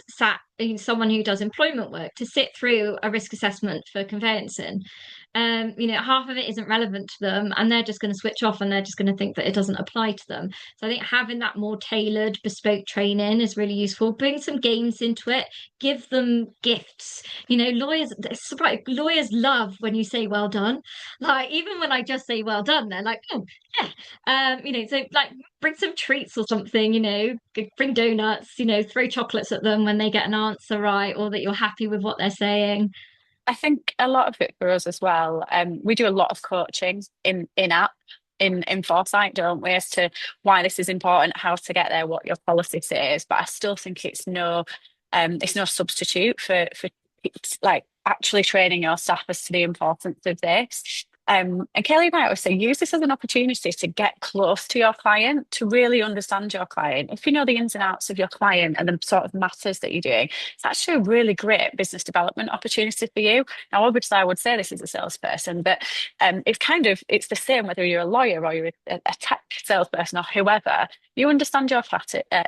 does employment work to sit through a risk assessment for conveyancing. Half of it isn't relevant to them, and they're just going to switch off and they're just going to think that it doesn't apply to them. So I think having that more tailored, bespoke training is really useful. Bring some games into it, give them gifts. Lawyers love when you say well done. Like, even when I just say well done, they're like, oh yeah. So like, bring some treats or something, bring donuts, throw chocolates at them when they get an answer right, or that you're happy with what they're saying. I think a lot of it for us as well. We do a lot of coaching in app in Foresight, don't we, as to why this is important, how to get there, what your policy says. But I still think it's no substitute for like actually training your staff as to the importance of this. And Kelly might always say, use this as an opportunity to get close to your client, to really understand your client. If you know the ins and outs of your client and the sort of matters that you're doing, it's actually a really great business development opportunity for you. Now, obviously, I would say this as a salesperson, but it's the same whether you're a lawyer or you're a tech salesperson or whoever. You understand your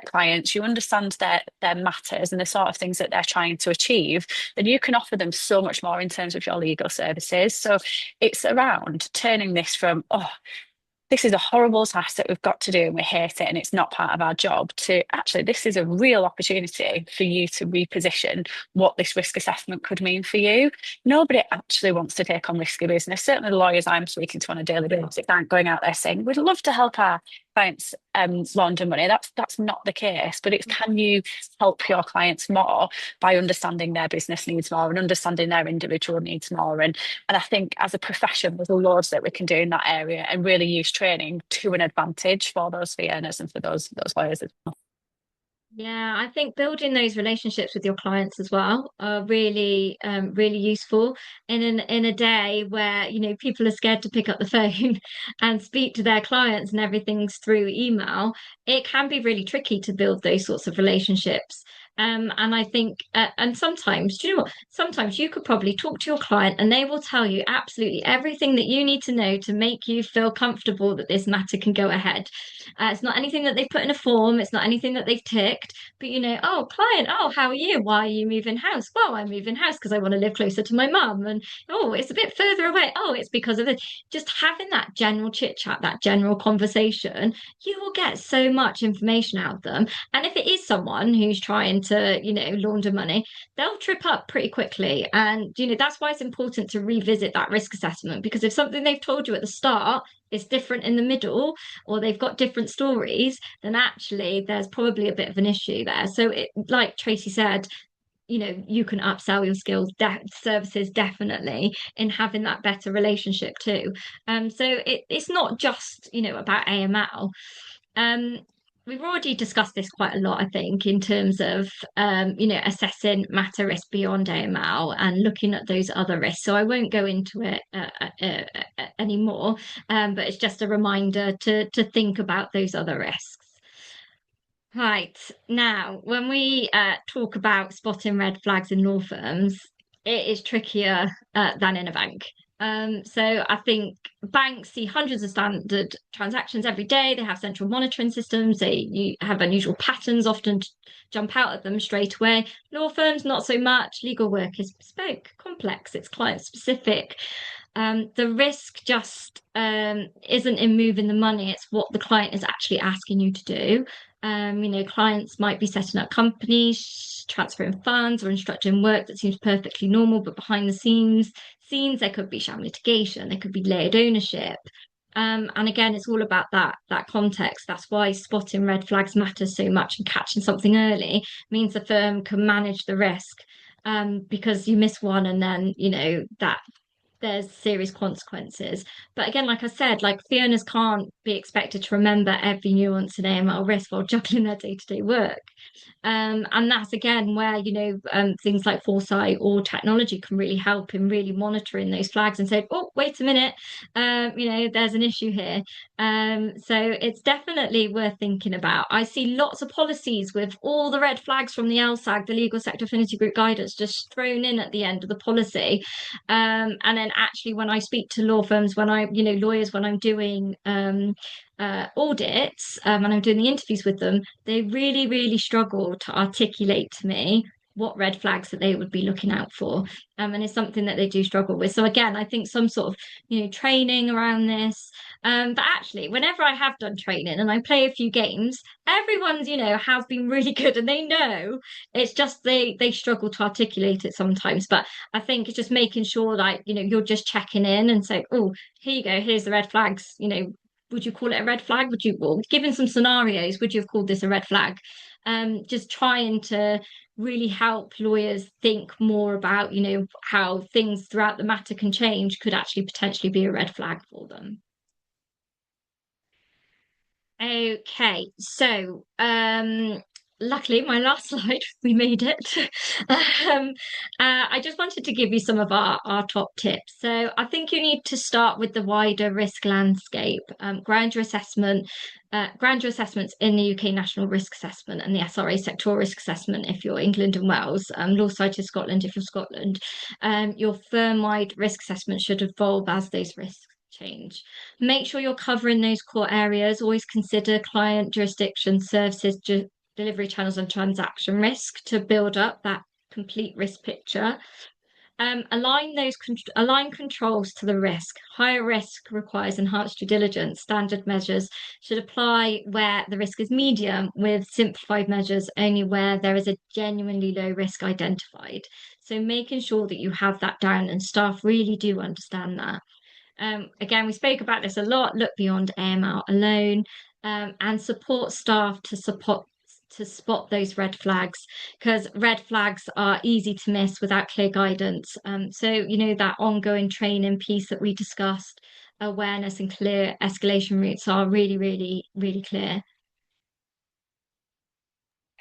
clients, you understand their matters and the sort of things that they're trying to achieve, then you can offer them so much more in terms of your legal services. So it's around turning this from, oh, this is a horrible task that we've got to do and we hate it and it's not part of our job, to actually, this is a real opportunity for you to reposition what this risk assessment could mean for you. Nobody actually wants to take on risky business. Certainly the lawyers I'm speaking to on a daily basis aren't going out there saying, we'd love to help our clients launder money. That's not the case, but it's, can you help your clients more by understanding their business needs more and understanding their individual needs more? And I think as a profession, there's loads that we can do in that area and really use training to an advantage for those fee earners and for those lawyers as well. Yeah, I think building those relationships with your clients as well are really, really useful in a day where, people are scared to pick up the phone and speak to their clients and everything's through email. It can be really tricky to build those sorts of relationships. And I think, and sometimes, do you know what? Sometimes you could probably talk to your client and they will tell you absolutely everything that you need to know to make you feel comfortable that this matter can go ahead. It's not anything that they've put in a form. It's not anything that they've ticked. But oh, client, oh, how are you? Why are you moving house? Well, I'm moving house because I want to live closer to my mum. And oh, it's a bit further away. Oh, it's because of it. Just having that general chit chat, that general conversation, you will get so much information out of them. And if it is someone who's trying to, launder money, they'll trip up pretty quickly. And, that's why it's important to revisit that risk assessment, because if something they've told you at the start is different in the middle, or they've got different stories, then actually there's probably a bit of an issue there. So like Tracy said, you can upsell your skills services definitely in having that better relationship too. So it's not just about AML. We've already discussed this quite a lot, I think, in terms of assessing matter risk beyond AML and looking at those other risks. So I won't go into it anymore, but it's just a reminder to think about those other risks. Right. Now, when we talk about spotting red flags in law firms, it is trickier than in a bank. So I think banks see hundreds of standard transactions every day. They have central monitoring systems. You have unusual patterns often jump out at them straight away. Law firms, not so much. Legal work is bespoke, complex, it's client specific. The risk just isn't in moving the money, it's what the client is actually asking you to do. Clients might be setting up companies, transferring funds, or instructing work that seems perfectly normal, but behind the scenes there could be sham litigation, there could be layered ownership. And again, it's all about that context. That's why spotting red flags matters so much, and catching something early means the firm can manage the risk. Because you miss one, and then that there's serious consequences. But again, like I said, like fee earners can't be expected to remember every nuance in AML risk while juggling their day-to-day work. And that's again where, things like foresight or technology can really help in really monitoring those flags and say, oh, wait a minute, there's an issue here. So it's definitely worth thinking about. I see lots of policies with all the red flags from the LSAG, the Legal Sector Affinity Group Guidance, just thrown in at the end of the policy. And then actually when I speak to law firms, lawyers, when I'm doing audits, and I'm doing the interviews with them, they really, really struggle to articulate to me what red flags that they would be looking out for. And it's something that they do struggle with. So again, I think some sort of, training around this. But actually, whenever I have done training and I play a few games, everyone's, has been really good, and they know. It's just they struggle to articulate it sometimes. But I think it's just making sure that, you're just checking in and say, oh, here you go, here's the red flags, would you call it a red flag? Given some scenarios, would you have called this a red flag? Just trying to really help lawyers think more about, how things throughout the matter can change could actually potentially be a red flag for them. Okay, so luckily my last slide, we made it. I just wanted to give you some of our top tips. So I think you need to start with the wider risk landscape, grandeur assessments in the UK National Risk Assessment and the SRA Sectoral Risk Assessment if you're England and Wales, Law Society of Scotland if you're Scotland. Your firm-wide risk assessment should evolve as those risks change. Make sure you're covering those core areas. Always consider client, jurisdiction, services, delivery channels, and transaction risk to build up that complete risk picture. Align controls to the risk. Higher risk requires enhanced due diligence. Standard measures should apply where the risk is medium, with simplified measures only where there is a genuinely low risk identified. So making sure that you have that down, and staff really do understand that. Again, we spoke about this a lot. Look beyond AML alone, and support staff to spot those red flags, because red flags are easy to miss without clear guidance. So that ongoing training piece that we discussed, awareness and clear escalation routes are really, really, really clear.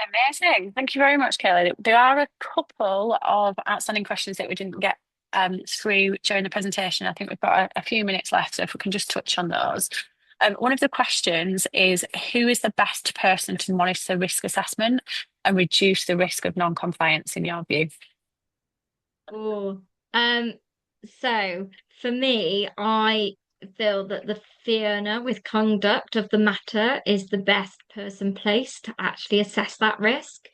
Amazing. Thank you very much, Kayla. There are a couple of outstanding questions that we didn't get through during the presentation. I think we've got a few minutes left, so if we can just touch on those. One of the questions is, who is the best person to monitor risk assessment and reduce the risk of non-compliance in your view? So for me, I feel that the fee earner with conduct of the matter is the best person placed to actually assess that risk.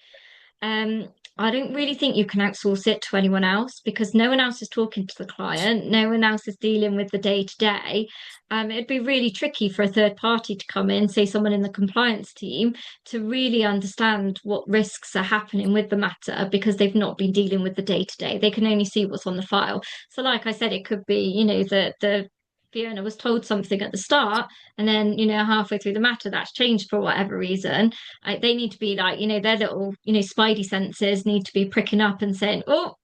I don't really think you can outsource it to anyone else, because no one else is talking to the client, no one else is dealing with the day-to-day. It'd be really tricky for a third party to come in, say someone in the compliance team, to really understand what risks are happening with the matter, because they've not been dealing with the day-to-day. They can only see what's on the file. So like I said, it could be, the Fiona was told something at the start, and then halfway through the matter that's changed for whatever reason. They need to be like, their little spidey senses need to be pricking up and saying, oh,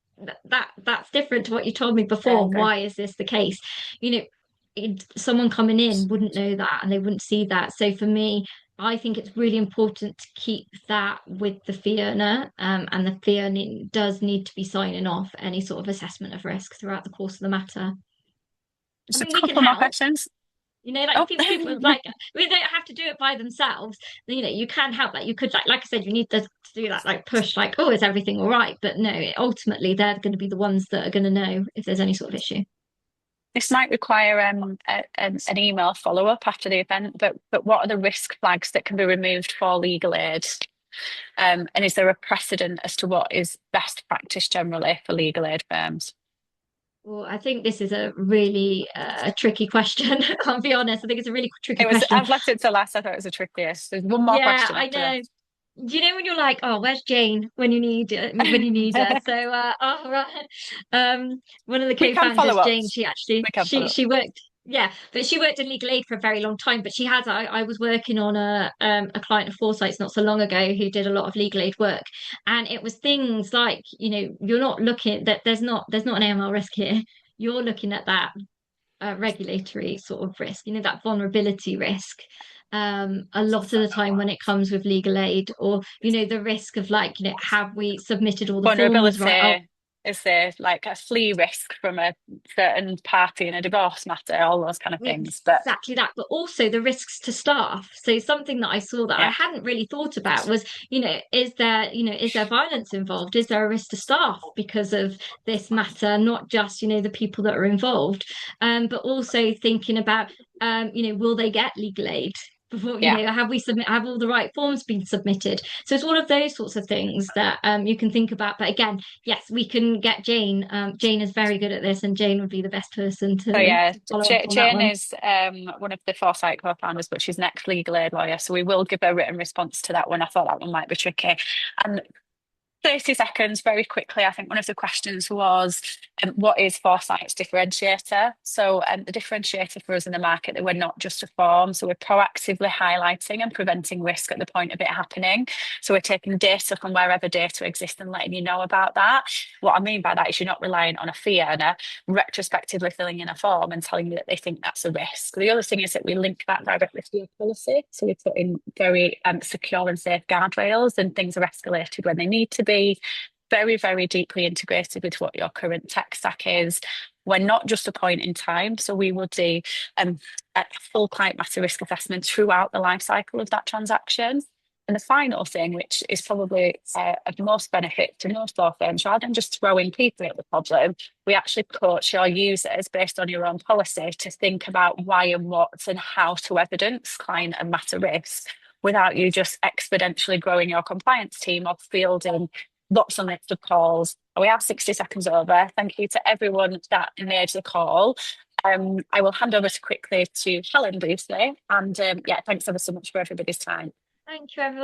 that's different to what you told me before. Okay. Why is this the case? Someone coming in wouldn't know that, and they wouldn't see that. So for me, I think it's really important to keep that with the fee earner, and the fee earner does need to be signing off any sort of assessment of risk throughout the course of the matter. Just a couple more questions. People like, they don't have to do it by themselves. You can help that. You could, like I said, you need to do that, like push, like, oh, is everything all right? But no, ultimately they're going to be the ones that are going to know if there's any sort of issue. This might require an email follow-up after the event, but what are the risk flags that can be removed for legal aid? And is there a precedent as to what is best practice generally for legal aid firms? Well, I think this is a really tricky question. I'll be honest. I think it's a really tricky It was, question. I've left it to last. I thought it was the trickiest. There's one more Yeah, question I after know. Do you know when you're like, oh, where's Jane when you need her? this. So, oh, right. One of the We can co-founders, follow up. Jane, she actually We can follow up. she worked, yeah, but she worked in legal aid for a very long time. But she has, I was working on a client of Foresight's not so long ago who did a lot of legal aid work, and it was things like, you're not looking that there's not an AML risk here. You're looking at that regulatory sort of risk, that vulnerability risk. A lot of the time when it comes with legal aid, or the risk of like, have we submitted all the forms right? Oh, Vulnerability, is there like a flee risk from a certain party in a divorce matter, all those kind of things. But exactly that, but also the risks to staff. So something that I saw that I yeah, hadn't really thought about was, is there violence involved? Is there a risk to staff because of this matter? Not just, the people that are involved, but also thinking about, will they get legal aid? Before, yeah. have all the right forms been submitted? So it's all of those sorts of things that you can think about. But again, yes, we can get Jane. Jane is very good at this, and Jane would be the best person So yeah, to follow up on that Jane one. is one of the Forsyte co-founders, but she's an ex-legal aid lawyer, so we will give a written response to that one. I thought that one might be tricky. And 30 seconds, very quickly. I think one of the questions was, what is Foresight's differentiator? So the differentiator for us in the market, that we're not just a form, so we're proactively highlighting and preventing risk at the point of it happening. So we're taking data from wherever data exists and letting you know about that. What I mean by that is you're not relying on a fee earner retrospectively filling in a form and telling you that they think that's a risk. The other thing is that we link that directly to your policy. So we put in very secure and safe guardrails, and things are escalated when they need to be. Very, very deeply integrated with what your current tech stack is. We're not just a point in time, so we will do a full client matter risk assessment throughout the life cycle of that transaction. And the final thing, which is probably of most benefit to most law firms, rather than just throwing people at the problem, we actually coach your users based on your own policy to think about why and what and how to evidence client and matter risk without you just exponentially growing your compliance team or fielding lots and lots of calls. We have 60 seconds over. Thank you to everyone that made the call. I will hand over quickly to Helen briefly. And yeah, thanks ever so much for everybody's time. Thank you, everyone.